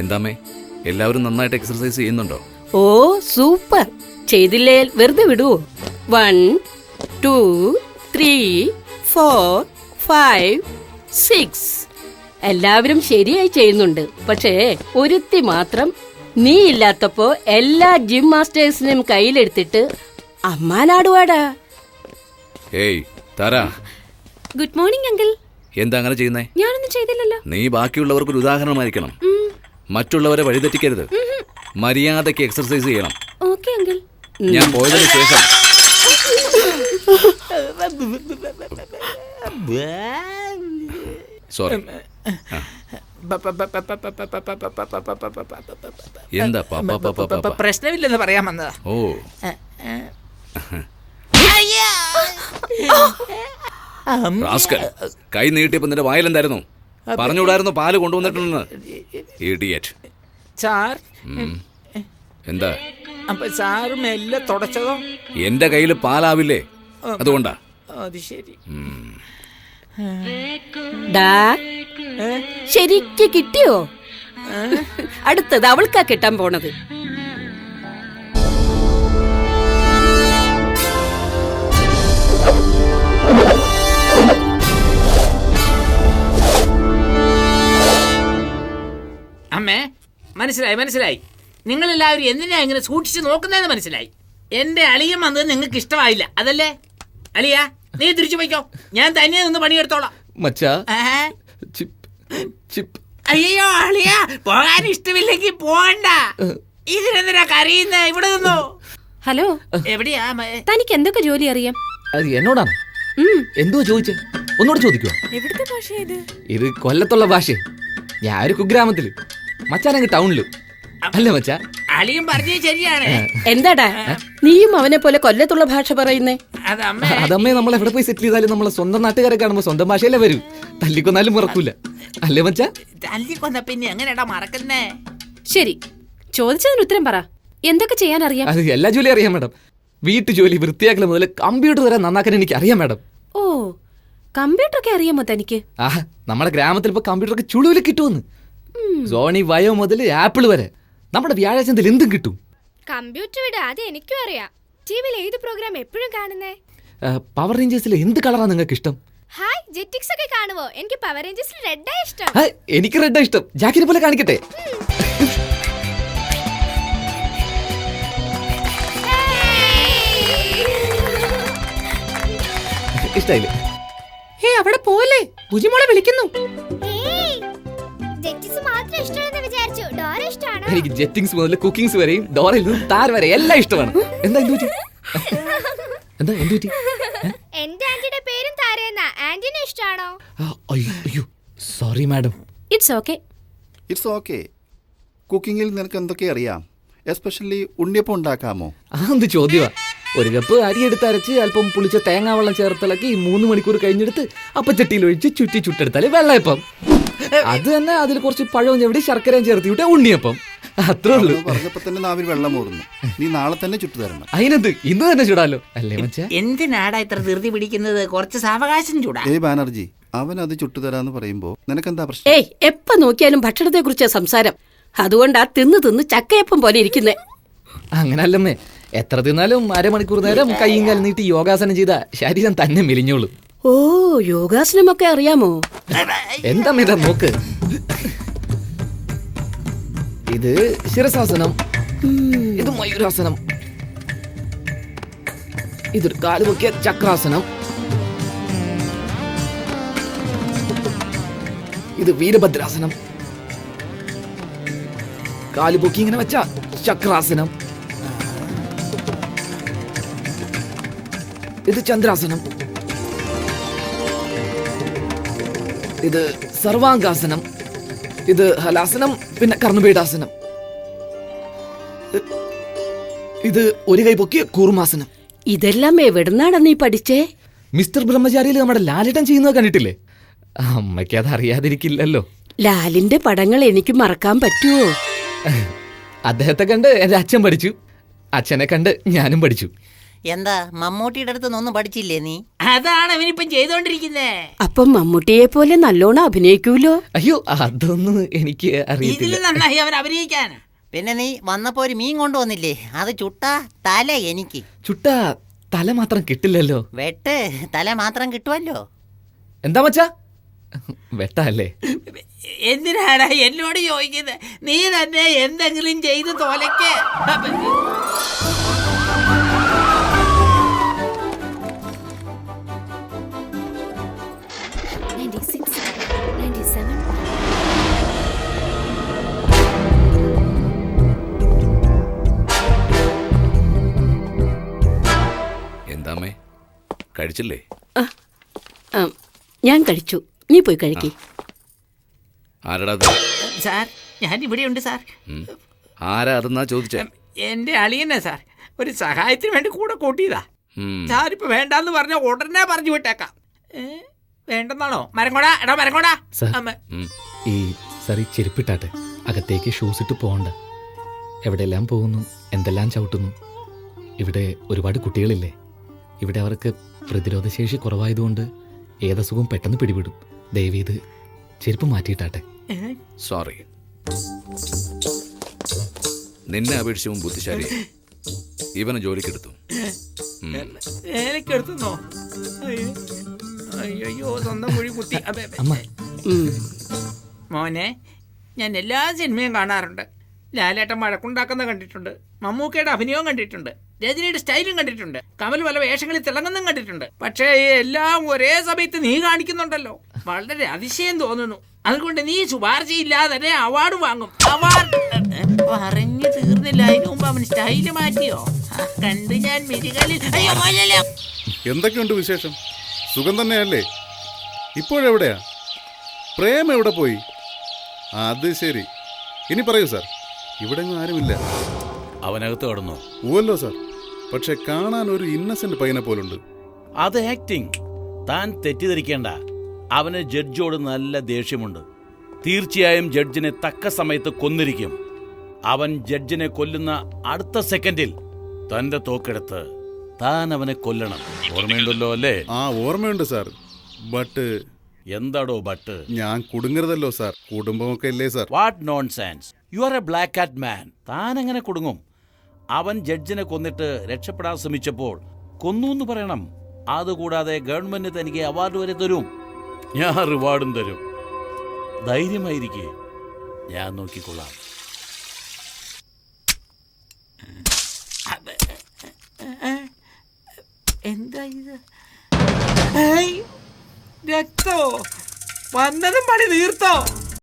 എന്താമേ, എല്ലാവരും നന്നായിട്ട് എക്സർസൈസ് ചെയ്യുന്നുണ്ടോ? ഓ സൂപ്പർ. ചെയ്തില്ലേ വെറുതെ വിടുവോ? 1 2 3 4 5 6 എല്ലാവരും ശരിയായി ചെയ്യുന്നുണ്ട്. പക്ഷേ ഒരുത്തി മാത്രം നീ ഇല്ലാത്തപ്പോ എല്ലാ ജിം മാസ്റ്റേഴ്സിനെയും കയ്യിലെടുത്തിട്ട് അമ്മാനാടുവാടാ. ഏയ് താരാ, ഗുഡ് മോർണിംഗ് അങ്കിൾ. എന്താ അങ്ങനെ ചെയ്യുന്നേ? ഞാനൊന്നും ചെയ്തില്ലല്ലോ. നീ ബാക്കിയുള്ളവർക്കൊരു ഉദാഹരണമായിരിക്കണം. മറ്റുള്ളവരെ വഴിതെറ്റിക്കരുത്. മര്യാദയ്ക്ക് എക്സർസൈസ് ചെയ്യണം. Okay uncle. ഞാൻ പോയതിനു ശേഷം സോറി. എന്താ പ്രശ്നമില്ലെന്ന് പറയാൻ വന്നതാ. ഓ റാസ്കൽ, കൈ നീട്ടിയപ്പോ നിന്റെ വായിലെന്തായിരുന്നു? പറഞ്ഞുകൂടായിരുന്നു പാല് കൊണ്ടുവന്നിട്ടുണ്ടെന്ന്. ഇഡിയറ്റ്. സാർ, എന്താ? അപ്പൊ സാറ് മെല്ലെ തുടച്ചതോ? എന്റെ കയ്യിൽ പാലാവില്ലേ, അതുകൊണ്ടാ. അത് ശരി. ഡാ, ശരിക്ക് കിട്ടിയോ? അടുത്തത് അവൾക്കാ കിട്ടാൻ പോണത്. അമ്മേ, മനസ്സിലായി. നിങ്ങളെല്ലാവരും എന്തിനാ ഇങ്ങനെ സൂക്ഷിച്ച് നോക്കുന്നതെന്ന് മനസ്സിലായി. എന്റെ അളിയൻ വന്നത് നിങ്ങൾക്ക് ഇഷ്ടമായില്ല, അതല്ലേ? അളിയ, നീ തിരിച്ചു പോയിക്കോ, ഞാൻ തന്നെ നിന്ന് പണിയെടുത്തോളാം. അയ്യോ അളിയ, പോകാൻ ഇഷ്ടമില്ലെങ്കിൽ പോകണ്ട. ഇതിനെന്തിനാ കരയുന്നേ? ഇവിടെ നിന്നോ. ഹലോ, എവിടെയാ? തനിക്ക് എന്തൊക്കെ ജോലി അറിയാം? അത് എന്നോടാണ്. എന്തോ ചോദിച്ചേ? ഒന്നുകൂടെ ചോദിക്കോ? എവിടുത്തെ ഭാഷ ഇത്? ഇത് കൊല്ലത്തുള്ള ഭാഷ. ഞാൻ ഒരു കുഗ്രാമത്തില്, മച്ചാനെങ്കിൽ ടൗണില്. അല്ലേ മച്ചാ? അളിയും പറഞ്ഞത് ശരിയാണ്. എന്താടാ നീയും അവനെ പോലെ കൊല്ലത്തുള്ള ഭാഷ പറയുന്നേ? അതമ്മേ, നമ്മൾ എവിടെ പോയി സെറ്റിൽ ചെയ്താലും നമ്മളെ സ്വന്തം നാട്ടുകാരെ കാണുമ്പോ സ്വന്തം ഭാഷയല്ലേ വരൂ. തല്ലിക്കൊന്നാലും മറക്കൂല, അല്ലേ മച്ചാ? തല്ലിക്കൊന്ന പിന്നെ എങ്ങനെയാ മറക്കുന്നേ? ശരി, ചോദിച്ചതിന് ഉത്തരം പറ. എന്തൊക്കെ ചെയ്യാൻ അറിയാം? അത് എല്ലാ ജോലി അറിയാം മാഡം. വീട്ടു ജോലി, വൃത്തിയാക്കൽ മുതൽ കമ്പ്യൂട്ടർ വരെ നന്നാക്കാൻ എനിക്ക് അറിയാം മാഡം. ഓ, കമ്പ്യൂട്ടർ ഒക്കെ അറിയാമോ തനിക്ക്? നമ്മുടെ ഗ്രാമത്തിൽ ഇപ്പൊ കമ്പ്യൂട്ടറൊക്കെ ചുളുവിൽ കിട്ടുമെന്ന്. സോണി വയോ മുതൽ ആപ്പിൾ വരെ നമ്മുടെ വ്യാഴാഴ്ച എന്തും കിട്ടും. കമ്പ്യൂട്ടർ വിട്, അത് എനിക്കും അറിയാം. ടിവിയിൽ ഏത് പ്രോഗ്രാം എപ്പോഴും കാണുന്നേ? പവർ റേഞ്ചേഴ്സിൽ എന്ത് കളറാ നിങ്ങൾക്ക് ഇഷ്ടം? ഹായ്, ജെറ്റിക്സ് ഒക്കെ കാണുവോ? എനിക്ക് പവർ റേഞ്ചേഴ്സിൽ റെഡാ ഇഷ്ടം. എനിക്ക് റെഡാ ഇഷ്ടം. ജാക്കിനെ പോലെ കാണിക്കട്ടെ? ഇഷ്ടായില്ലേ? അവിടെ പോലെ ബുജിമോളെ വിളിക്കുന്നു. എനിക്ക് ജെറ്റിങ്സ് മുതൽ കുക്കിങ്സ് വരെയും ഡോറയിൽ നിന്ന് താര വരെ എല്ലാം ഇഷ്ടമാണ്. എന്താ എന്ത് പറ്റി? എന്റെ ആന്റിയുടെ പേരും താരയെന്നാ. ആന്റിനെ ഇഷ്ടാണോ? അയ്യോ സോറി മാഡം. It's okay. കുക്കിങ്ങിൽ നിനക്ക് എന്തൊക്കെ അറിയാം? എസ്പെഷ്യലി ഉണ്ണിയപ്പം ഉണ്ടാക്കാമോ? എന്ത് ചോദ്യമാ. ഒരു കപ്പ് അരി എടുത്ത് അരച്ച് അല്പം പുളിച്ച തേങ്ങാവെള്ളം ചേർത്തിളക്കി 3 മണിക്കൂർ കഴിഞ്ഞെടുത്ത് അപ്പച്ചട്ടിയിൽ ഒഴിച്ച് ചുറ്റി ചുട്ടെടുത്താല് വെള്ളയപ്പം. അത് തന്നെ അതിൽ കുറച്ച് പഴവും ചെവിടി ശർക്കരയും ചേർത്തി വിട്ട ഉണ്ണിയപ്പം. അത്രേ ഉള്ളൂ. പറഞ്ഞപ്പോ തന്നെ നാവിൽ വെള്ളം ഓടുന്നു. നീ നാളെ തന്നെ ചുട്ടു തരണം. അതിനെന്ത്, ഇന്ന് തന്നെ ചുടാലോ, അല്ലേ മച്ചാ? എന്തിനാടാ ഇത്ര ധൃതി പിടിക്കുന്നത്? കുറച്ച് സാവകാശം ചൂടാ. ബാനർജി, അവൻ അത് ചുട്ടു തരാന്ന് പറയുമ്പോ നിനക്കെന്താ പ്രശ്നം? ഏയ്, എപ്പ നോക്കിയാലും ഭക്ഷണത്തെ കുറിച്ചാ സംസാരം. അതുകൊണ്ടാ തിന്ന് ചക്കയപ്പം പോലെ ഇരിക്കുന്നേ. അങ്ങനല്ലമ്മേ, എത്ര തിന്നാലും അരമണിക്കൂർ നേരം കൈയും കാലും നീട്ടി യോഗാസനം ചെയ്ത ശരീരം തന്നെ മെലിഞ്ഞോളൂ. ഓ, യോഗാസനമൊക്കെ അറിയാമോ? എന്താ ഇതാ നോക്ക്. ഇത് ശിരസാസനം, ഇത് മയൂരാസനം, ഇതൊരു കാല് പൊക്കിയ ചക്രാസനം, ഇത് വീരഭദ്രാസനം, കാല് പൊക്കി ഇങ്ങനെ വെച്ച ചക്രാസനം, ഇത് ചന്ദ്രാസനം, ഇത് സർവാംഗാസനം, ഇത് ഹലാസനം, പിന്നെ കർണപീഠാസനം, ഇത് ഒരു കൈ പൊക്കിയ കൂർമാസനം. ഇതെല്ലാം എവിടുന്നാണ് നീ പഠിച്ചേ? മിസ്റ്റർ ബ്രഹ്മചാരിയിൽ നമ്മുടെ ലാലേട്ടൻ ചെയ്യുന്നത് കണ്ടിട്ടില്ലേ? അമ്മയ്ക്ക് അത് അറിയാതിരിക്കില്ലല്ലോ. ലാലിന്റെ പടങ്ങൾ എനിക്ക് മറക്കാൻ പറ്റുമോ? അദ്ദേഹത്തെ കണ്ട് എന്റെ അച്ഛൻ പഠിച്ചു, അച്ഛനെ കണ്ട് ഞാനും പഠിച്ചു. എന്താ മമ്മൂട്ടിയുടെ അടുത്ത് ഒന്നും പഠിച്ചില്ലേ നീ? അതാണ് അവനിപ്പം ചെയ്തോണ്ടിരിക്കുന്നേ. അപ്പം മമ്മൂട്ടിയെ പോലെ നല്ലോണം അഭിനയിക്കൂലോ? അയ്യോ അതൊന്നും എനിക്ക് ഇതിൽ അറിയത്തില്ല. നന്നായി അവൻ അഭിനയിക്കാൻ. പിന്നെ നീ വന്നപ്പോ ഒരു മീൻ കൊണ്ടുവന്നില്ലേ? അത് ചുട്ടാ തല എനിക്ക്. ചുട്ടാ തല മാത്രം കിട്ടില്ലല്ലോ. വെട്ട് തല മാത്രം കിട്ടുമല്ലോ. എന്താ മച്ചാ വെട്ടല്ലേ? എന്തിനാടാ എന്നോട് ചോദിക്കുന്നത്? നീ തന്നെ എന്തെങ്കിലും ചെയ്ത് തോലയ്ക്ക്. 96, 97. എന്താമ്മേ കഴിച്ചില്ലേ? ആ, ഞാൻ കഴിച്ചു. നീ പോയി കഴിക്കേ. ആരടാ അത്? സാർ ഞാൻ ഇവിടെയുണ്ട് സാർ. ആരാ അതെന്നാ ചോദിച്ചേ? എന്റെ അളിയനെ സാർ ഒരു സഹായത്തിന് വേണ്ടി കൂടെ കൂട്ടിയതാ. ഉം. സാറിപ്പോ വേണ്ടാന്ന് പറഞ്ഞ ഉടനെ പറഞ്ഞു വിട്ടേക്കാം. വേണ്ടെന്നാണോ? മരങ്ങോടാ എടാ മരങ്ങോടാ. സാർ. അമ്മ ഉം. ഈ സറി ചെരുപ്പിട്ടാട്ടെ, അകത്തേക്ക് ഷൂസ് ഇട്ട് പോകണ്ട. എവിടെയെല്ലാം പോകുന്നു, എന്തെല്ലാം ചവിട്ടുന്നു. ഇവിടെ ഒരുപാട് കുട്ടികളില്ലേ? ഇവിടെ അവർക്ക് പ്രതിരോധശേഷി കുറവായതുകൊണ്ട് ഏതസുഖവും പെട്ടെന്ന് പിടിപെടും. ദയവീത് ചെരുപ്പ് മാറ്റിയിട്ടാട്ടെ. സോറി. നിന്നെ അപേക്ഷിച്ചും ബുദ്ധിശാലി. ഇവനെ ജോലിക്കെടുത്തു. വേലക്കെടുത്തുന്നോ? അയ്യോ സ്വന്തം കുഴി കുത്തി. അതെ, അതെ. അമ്മ മോനെ ഞാൻ എല്ലാ സിനിമയും കാണാറുണ്ട്. ലാലേട്ടൻ വഴക്കുണ്ടാക്കുന്ന കണ്ടിട്ടുണ്ട്, മമ്മൂക്കയുടെ അഭിനയവും കണ്ടിട്ടുണ്ട്, രജനിയുടെ സ്റ്റൈലും കണ്ടിട്ടുണ്ട്, കമൽ പല വേഷങ്ങളിൽ തിളങ്ങുന്നതും കണ്ടിട്ടുണ്ട്. പക്ഷേ എല്ലാം ഒരേ സമയത്ത് നീ കാണിക്കുന്നുണ്ടല്ലോ, വളരെ അതിശയം തോന്നുന്നു. അതുകൊണ്ട് നീ ശുപാർശയില്ലാതെ തന്നെ അവാർഡ് വാങ്ങും. അവാർഡ് പറഞ്ഞു തീർന്നില്ല. അതിന് മുമ്പ് അവൻ സ്റ്റൈല് മാറ്റിയോ? കണ്ട് ഞാൻ മിരികളിൽ. അയ്യോ മോനല്ലേ. എന്തൊക്കെയുണ്ട് വിശേഷം? സുഖം തന്നെയല്ലേ? ഇപ്പോഴെവിടെയാ? പ്രേം എവിടെ പോയി? അത് ശരി. ഇനി പറയൂ സാർ. ഇവിടെ ആരുമില്ല. അവനകത്ത് കടന്നു. ഊവല്ലോ സാർ. പക്ഷെ കാണാൻ ഒരു ഇന്നസെന്റ് പയ്യനെ പോലുണ്ട്. അത് ആക്ടിങ്. താൻ തെറ്റിദ്ധരിക്കേണ്ട. അവന് ജഡ്ജിയോട് നല്ല ദേഷ്യമുണ്ട്. തീർച്ചയായും ജഡ്ജിനെ തക്ക സമയത്ത് കൊന്നിരിക്കും. അവൻ ജഡ്ജിനെ കൊല്ലുന്ന അടുത്ത സെക്കൻഡിൽ തന്റെ തോക്കെടുത്ത് താൻ അവനെ കൊല്ലണം. ഓർമ്മയുണ്ടല്ലോ അല്ലേ? ആ ഓർമ്മയുണ്ട് സാർ. ബട്ട് എന്താടോ ബട്ട്? ഞാൻ കുടുങ്ങരുതല്ലോ സാർ. കുടുംബമൊക്കെ ഇല്ലേ sir? What nonsense. You are a black cat man. താൻ എങ്ങനെ കുടുങ്ങും? അവൻ ജഡ്ജിനെ കൊന്നിട്ട് രക്ഷപ്പെടാൻ ശ്രമിച്ചപ്പോൾ കൊന്നു എന്ന് പറയണം. അതുകൂടാതെ ഗവൺമെന്റ് തനിക്ക് അവാർഡ് വരെ തരും. ഞാൻ റിവാർഡും തരും. ധൈര്യമായിരിക്കെ, ഞാൻ നോക്കിക്കൊള്ളാം. എന്താ ഇത്? രക്തോ? വന്നതും പണി തീർത്തോ?